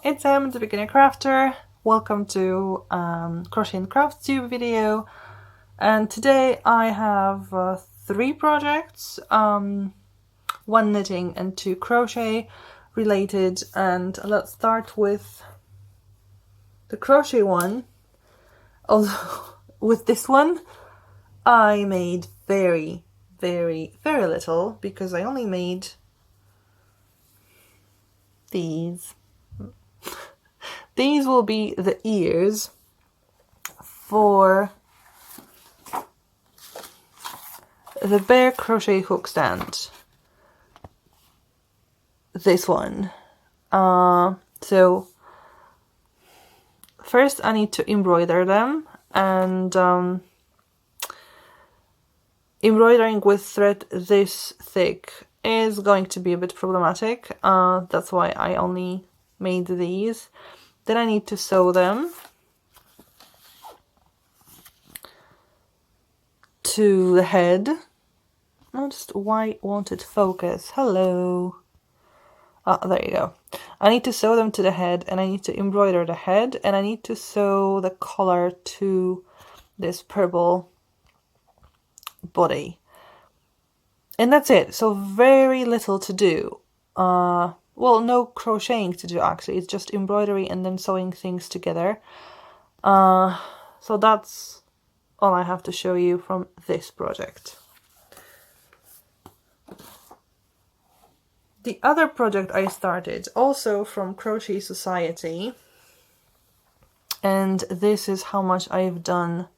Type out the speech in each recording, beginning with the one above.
it's Em, the beginner crafter. Welcome to Crochet Crafts Tube video. And today I have 3 projects, 1 knitting and 2 crochet related. And let's start with the crochet one. Although with this one I made very little because I only made these. These will be the ears for the bear crochet hook stand. This one. So first I need to embroider them, and embroidering with thread this thick is going to be a bit problematic. That's why I only made these. Then I need to sew them to the head. Just why won't it focus? Hello. There you go. I need to sew them to the head, and I need to embroider the head, and I need to sew the collar to this purple body. And that's it. So very little to do. Well, no crocheting to do actually. It's just embroidery and then sewing things together. So that's all I have to show you from this project. The other project I started, also from Crochet Society, and this is how much I've done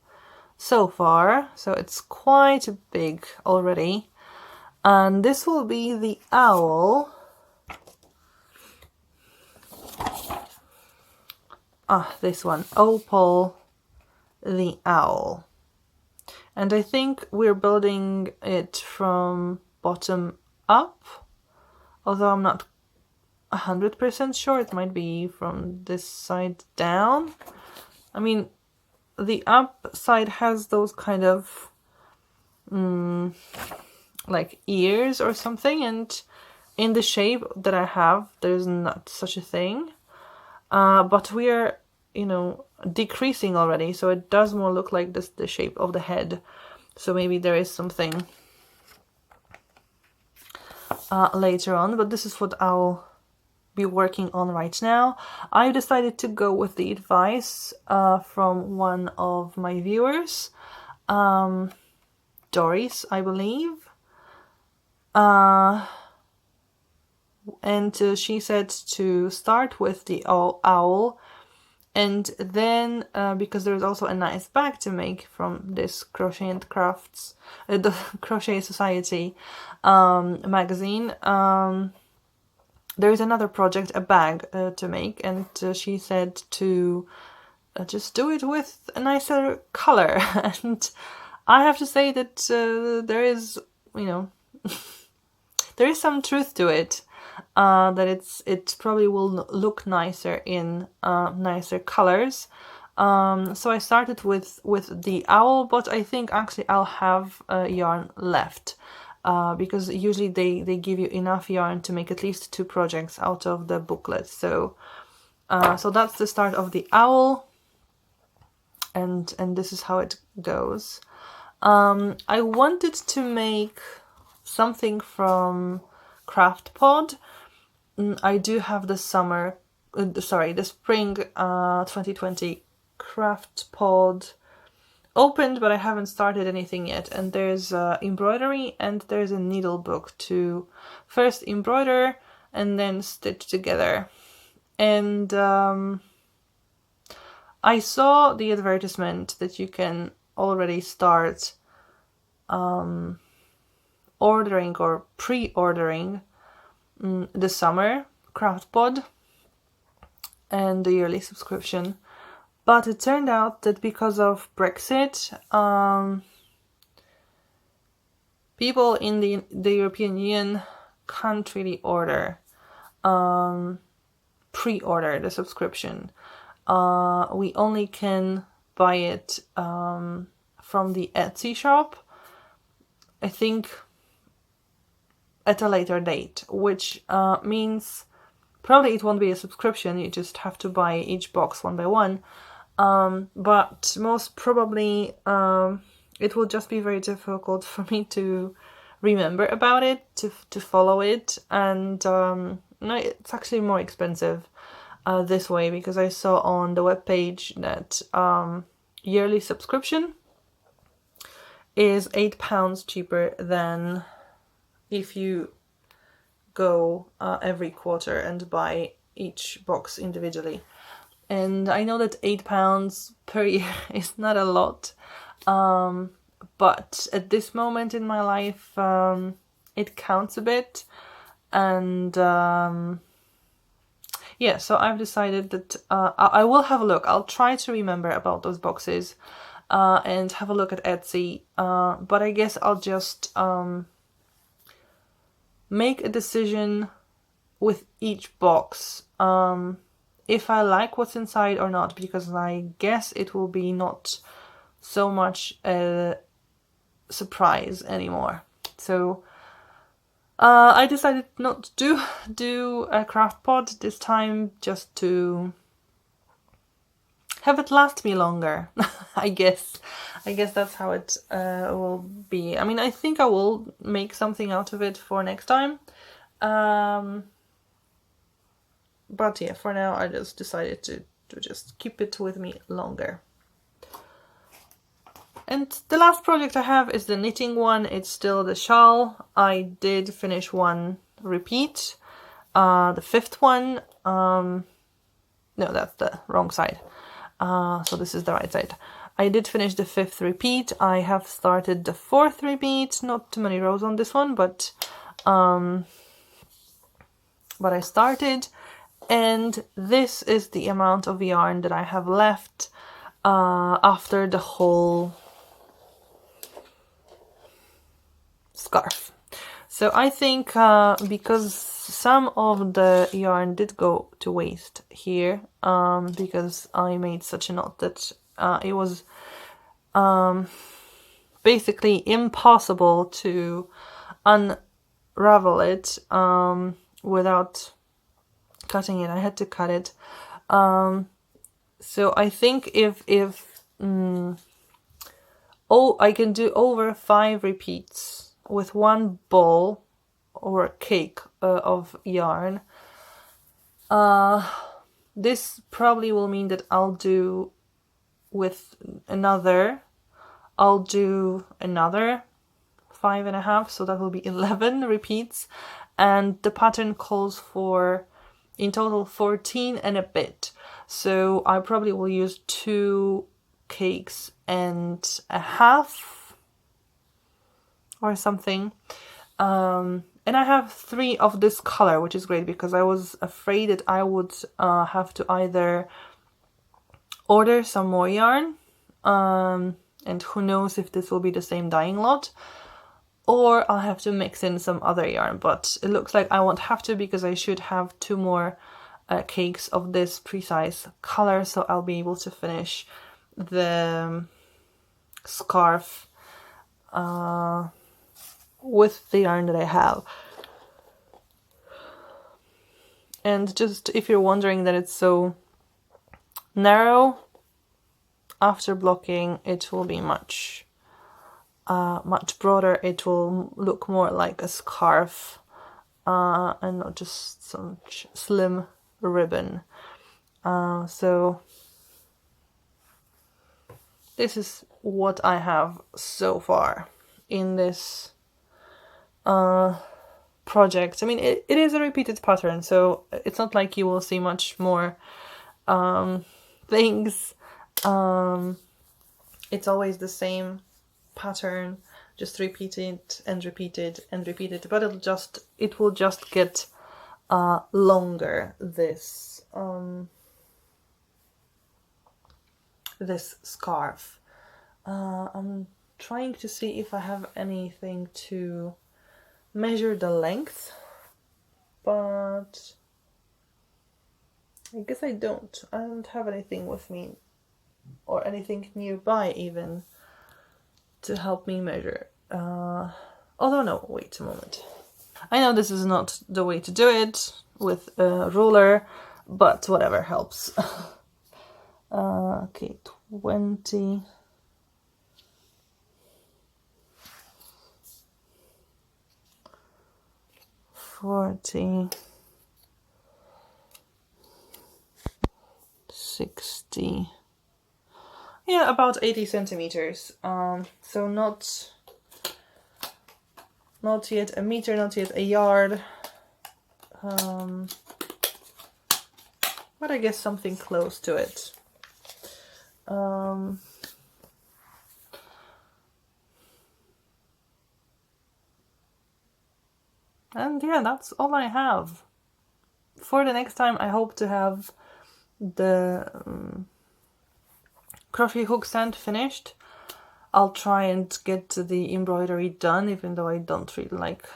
so far. So it's quite big already. And this will be the owl. This one, Opal the owl. And I think we're building it from bottom up, although I'm not 100% sure. It might be from this side down. I mean, the up side has those kind of like ears or something, and in the shape that I have there's not such a thing, but we're, you know, decreasing already, so it does more look like this, the shape of the head. So maybe there is something later on, but this is what I'll be working on right now. I decided to go with the advice from one of my viewers, Doris, I believe. And she said to start with the owl, and then because there's also a nice bag to make from this Crochet Crafts, the Crochet Society magazine, there is another project, a bag to make, and she said to just do it with a nicer color. And I have to say that there is, you know, there is some truth to it, that it probably will look nicer in nicer colors. So I started with the owl, but I think actually I'll have yarn left, because usually they give you enough yarn to make at least 2 projects out of the booklet. So so that's the start of the owl, and this is how it goes. I wanted to make something from Craftpod. I do have the spring 2020 Craftpod opened, but I haven't started anything yet. And there's embroidery, and there's a needle book to first embroider and then stitch together. And I saw the advertisement that you can already start ordering or pre-ordering the summer Craftpod and the yearly subscription. But it turned out that because of Brexit, people in the European Union can't really order, pre-order the subscription. We only can buy it from the Etsy shop, I think, at a later date, which means Probably it won't be a subscription, you just have to buy each box one by one. But most probably it will just be very difficult for me to remember about it, to follow it, and no, it's actually more expensive this way, because I saw on the webpage that yearly subscription is £8 cheaper than if you go every quarter and buy each box individually. And I know that £8 per year is not a lot, but at this moment in my life it counts a bit. And yeah, so I've decided that I will have a look. I'll try to remember about those boxes and have a look at Etsy, but I guess I'll just make a decision with each box if I like what's inside or not, because I guess it will be not so much a surprise anymore. So I decided not to do a Craftpod this time, just to have it last me longer. I guess that's how it will be. I mean, I think I will make something out of it for next time. But yeah, for now I just decided to just keep it with me longer. And the last project I have is the knitting one. It's still the shawl. I did finish one repeat. The fifth one, no, that's the wrong side. So this is the right side. I did finish the fifth repeat. I have started the fourth repeat. Not too many rows on this one, but I started. And this is the amount of yarn that I have left after the whole scarf. So I think because some of the yarn did go to waste here, because I made such a knot that it was basically impossible to unravel it without cutting it. I had to cut it. So I think if I can do over 5 repeats with one ball or a cake of yarn, this probably will mean that I'll do another 5.5, so that will be 11 repeats, and the pattern calls for in total 14 and a bit, so I probably will use 2 cakes and a half or something. And I have 3 of this color, which is great, because I was afraid that I would have to either order some more yarn, and who knows if this will be the same dyeing lot, or I'll have to mix in some other yarn, but it looks like I won't have to, because I should have 2 more cakes of this precise color, so I'll be able to finish the scarf with the yarn that I have. And just if you're wondering that it's so narrow, after blocking it will be much broader. It will look more like a scarf and not just some slim ribbon. So this is what I have so far in this project. I mean, it is a repeated pattern, so it's not like you will see much more things. It's always the same pattern, just repeated and repeated and repeated, but it will just get longer, this this scarf. I'm trying to see if I have anything to measure the length, but I guess I don't have anything with me, or anything nearby even, to help me measure. Although no, wait a moment. I know this is not the way to do it. with a ruler, but whatever helps. Okay, 20. $40, $60, yeah, about 80 centimeters. So not yet a meter, not yet a yard, but I guess something close to it. And yeah, that's all I have. For the next time, I hope to have the crochet hook stand finished. I'll try and get the embroidery done, even though I don't really like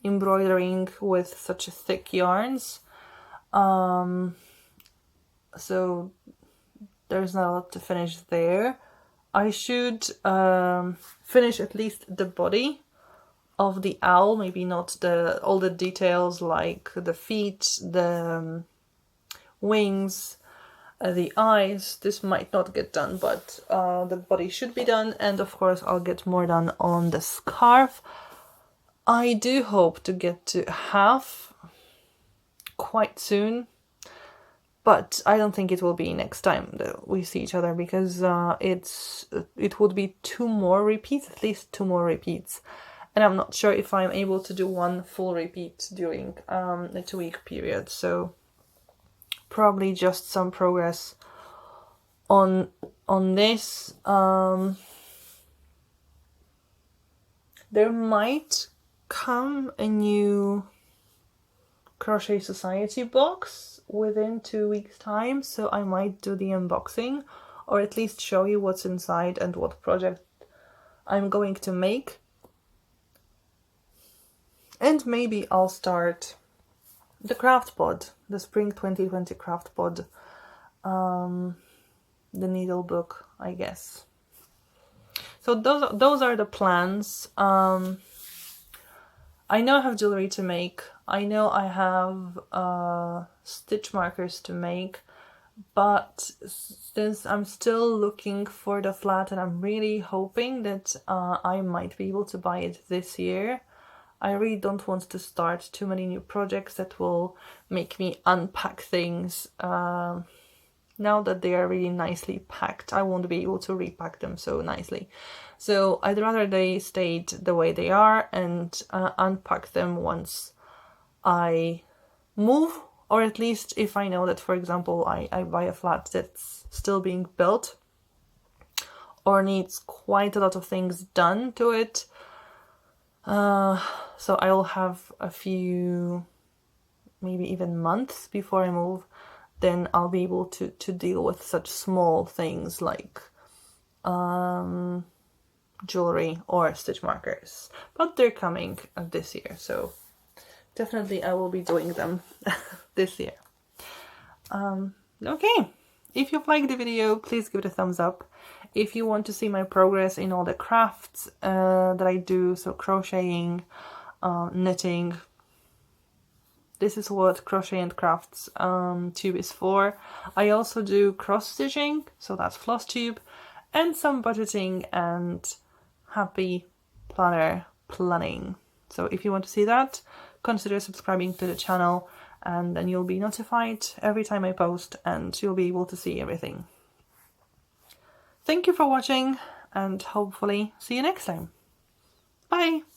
embroidering with such thick yarns. So there's not a lot to finish there. I should finish at least the body of the owl, maybe not all the details like the feet, the wings, the eyes. This might not get done, but the body should be done, and of course I'll get more done on the scarf. I do hope to get to half quite soon, but I don't think it will be next time that we see each other, because it would be 2 more repeats, at least 2 more repeats. And I'm not sure if I'm able to do 1 full repeat during a 2-week period. So probably just some progress on this. There might come a new Crochet Society box within 2 weeks time, so I might do the unboxing, or at least show you what's inside and what project I'm going to make. And maybe I'll start the Craftpod, the Spring 2020 Craftpod, the needle book, I guess. So those are the plans. I know I have jewelry to make. I know I have stitch markers to make, but since I'm still looking for the flat and I'm really hoping that I might be able to buy it this year, I really don't want to start too many new projects that will make me unpack things. Now that they are really nicely packed, I won't be able to repack them so nicely. So I'd rather they stayed the way they are and unpack them once I move, or at least if I know that, for example, I buy a flat that's still being built or needs quite a lot of things done to it. So I'll have a few, maybe even months before I move, then I'll be able to deal with such small things like jewelry or stitch markers. But they're coming this year, so definitely I will be doing them this year. Okay, if you've liked the video, please give it a thumbs up. If you want to see my progress in all the crafts that I do, so crocheting, knitting, this is what Crochet and Crafts Tube is for. I also do cross stitching, so that's floss tube, and some budgeting and happy planner planning. So if you want to see that, consider subscribing to the channel, and then you'll be notified every time I post and you'll be able to see everything. Thank you for watching, and hopefully see you next time. Bye!